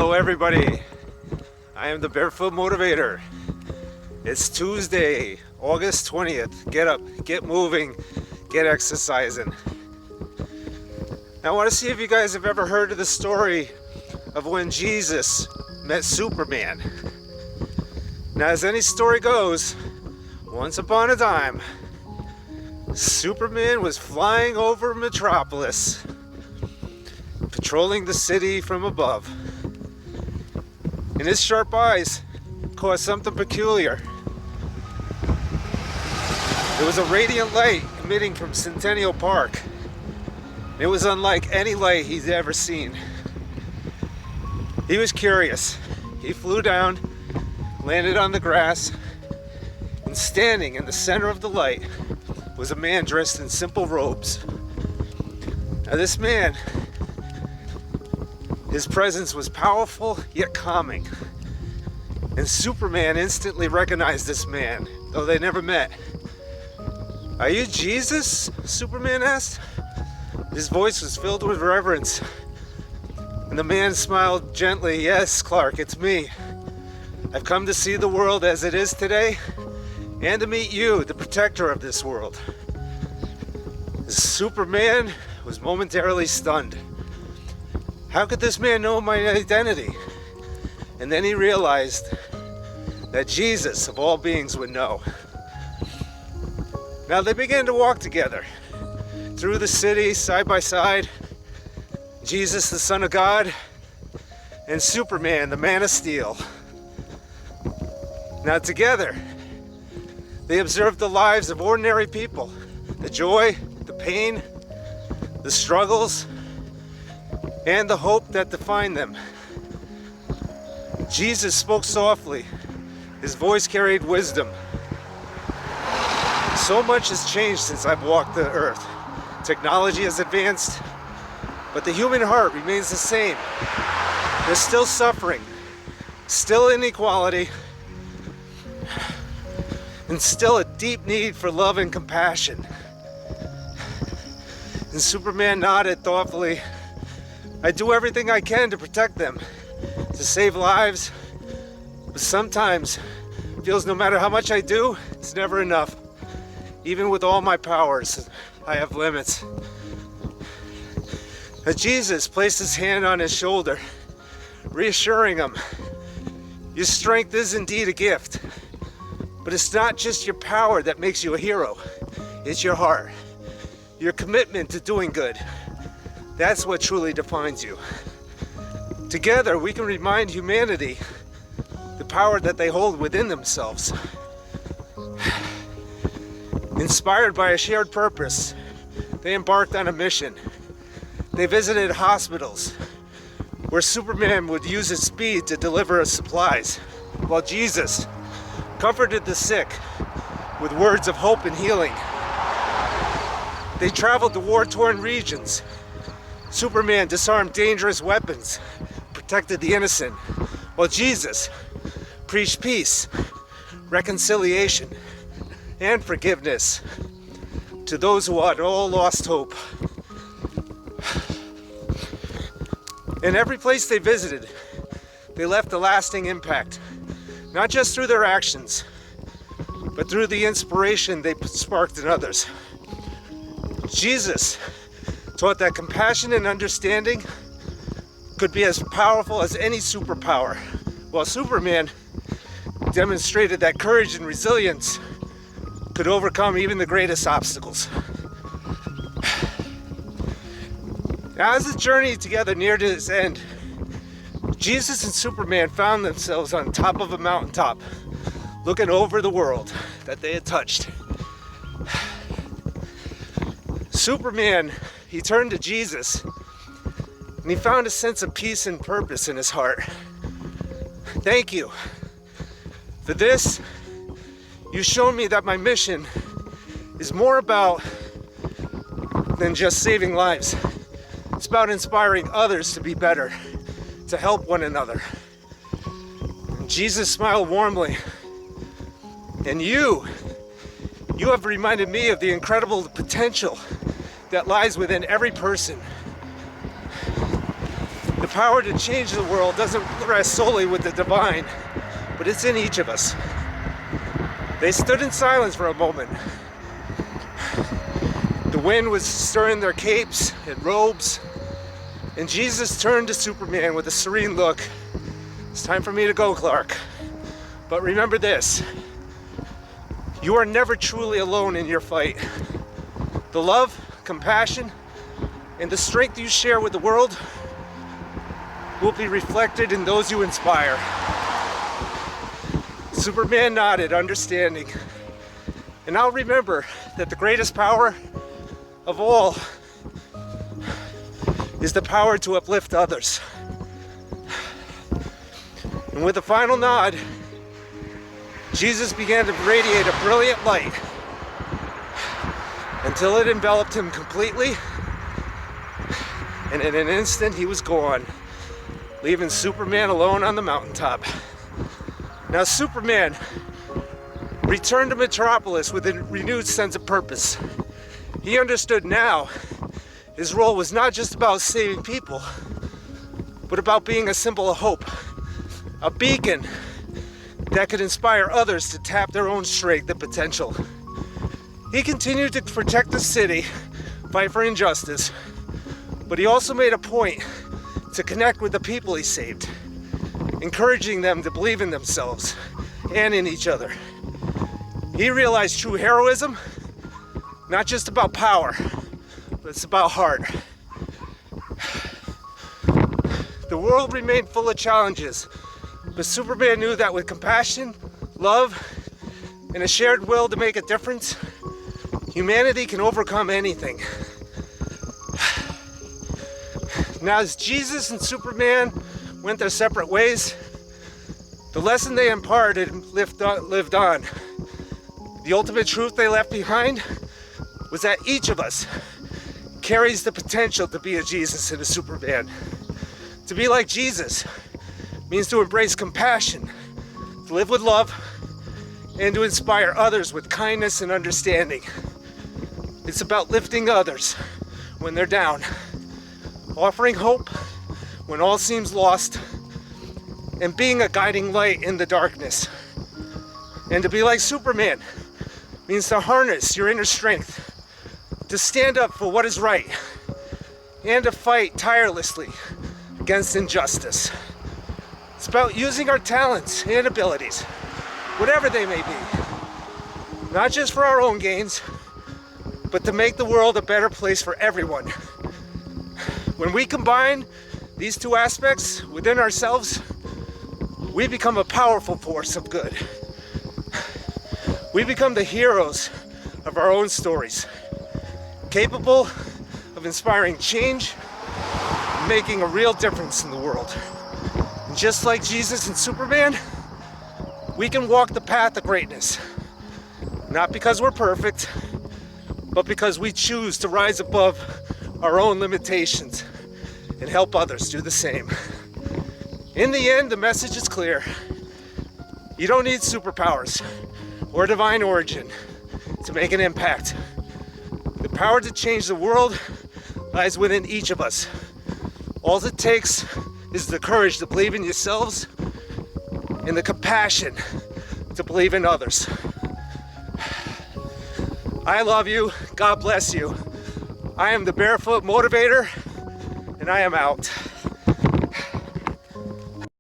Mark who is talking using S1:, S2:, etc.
S1: Hello everybody, I am the Barefoot Motivator. It's Tuesday, August 20th. Get up, get moving, get exercising. Now I want to see if you guys have ever heard of the story of when Jesus met Superman. Now as any story goes, once upon a time, Superman was flying over Metropolis, patrolling the city from above. And his sharp eyes caught something peculiar. There was a radiant light emitting from Centennial Park. It was unlike any light he's ever seen. He was curious. He flew down, landed on the grass, and standing in the center of the light was a man dressed in simple robes. Now this man, his presence was powerful yet calming. And Superman instantly recognized this man, though they never met. "Are you Jesus?" Superman asked. His voice was filled with reverence. And the man smiled gently. "Yes, Clark, it's me. I've come to see the world as it is today and to meet you, the protector of this world." Superman was momentarily stunned. How could this man know my identity? And then he realized that Jesus, of all beings, would know. Now they began to walk together through the city, side by side. Jesus, the Son of God, and Superman, the Man of Steel. Now together, they observed the lives of ordinary people, the joy, the pain, the struggles, and the hope that defined them. Jesus spoke softly. His voice carried wisdom. So much has changed since I've walked the earth. Technology has advanced, but the human heart remains the same. There's still suffering, still inequality, and still a deep need for love and compassion. And Superman nodded thoughtfully. "I do everything I can to protect them, to save lives, but sometimes it feels no matter how much I do, it's never enough. Even with all my powers, I have limits." As Jesus placed his hand on his shoulder, reassuring him, "Your strength is indeed a gift, but it's not just your power that makes you a hero. It's your heart, your commitment to doing good. That's what truly defines you. Together, we can remind humanity the power that they hold within themselves." Inspired by a shared purpose, they embarked on a mission. They visited hospitals where Superman would use his speed to deliver supplies, while Jesus comforted the sick with words of hope and healing. They traveled to war-torn regions. Superman disarmed dangerous weapons, protected the innocent, while Jesus preached peace, reconciliation, and forgiveness to those who had all lost hope. In every place they visited, they left a lasting impact, not just through their actions, but through the inspiration they sparked in others. Jesus taught that compassion and understanding could be as powerful as any superpower, while Superman demonstrated that courage and resilience could overcome even the greatest obstacles. Now, as the journey together neared its end, Jesus and Superman found themselves on top of a mountaintop, looking over the world that they had touched. Superman, he turned to Jesus, and he found a sense of peace and purpose in his heart. "Thank you. For this, you've shown me that my mission is more about than just saving lives. It's about inspiring others to be better, to help one another." And Jesus smiled warmly. "And you have reminded me of the incredible potential that lies within every person. The power to change the world doesn't rest solely with the divine, but it's in each of us. They stood in silence for a moment. The wind was stirring their capes and robes, and Jesus turned to Superman with a serene look. It's time for me to go, Clark. But remember this, you are never truly alone in your fight. The love, compassion, and the strength you share with the world will be reflected in those you inspire. Superman nodded, understanding. And I'll remember that the greatest power of all is the power to uplift others. And with a final nod, Jesus began to radiate a brilliant light until it enveloped him completely, and in an instant he was gone, leaving Superman alone on the mountaintop. Now Superman returned to Metropolis with a renewed sense of purpose. He understood now his role was not just about saving people, but about being a symbol of hope, a beacon that could inspire others to tap their own strength and potential. He continued to protect the city, fight for injustice, but he also made a point to connect with the people he saved, encouraging them to believe in themselves and in each other. He realized true heroism, not just about power, but it's about heart. The world remained full of challenges, but Superman knew that with compassion, love, and a shared will to make a difference, humanity can overcome anything. Now, as Jesus and Superman went their separate ways, the lesson they imparted lived on. The ultimate truth they left behind was that each of us carries the potential to be a Jesus and a Superman. To be like Jesus means to embrace compassion, to live with love, and to inspire others with kindness and understanding. It's about lifting others when they're down, offering hope when all seems lost, and being a guiding light in the darkness. And to be like Superman means to harness your inner strength, to stand up for what is right, and to fight tirelessly against injustice. It's about using our talents and abilities, whatever they may be, not just for our own gains, but to make the world a better place for everyone. When we combine these two aspects within ourselves, we become a powerful force of good. We become the heroes of our own stories, capable of inspiring change, and making a real difference in the world. And just like Jesus and Superman, we can walk the path of greatness, not because we're perfect, but because we choose to rise above our own limitations and help others do the same. In the end, the message is clear. You don't need superpowers or divine origin to make an impact. The power to change the world lies within each of us. All it takes is the courage to believe in yourselves and the compassion to believe in others. I love you. God bless you. I am the Barefoot Motivator, and I am out.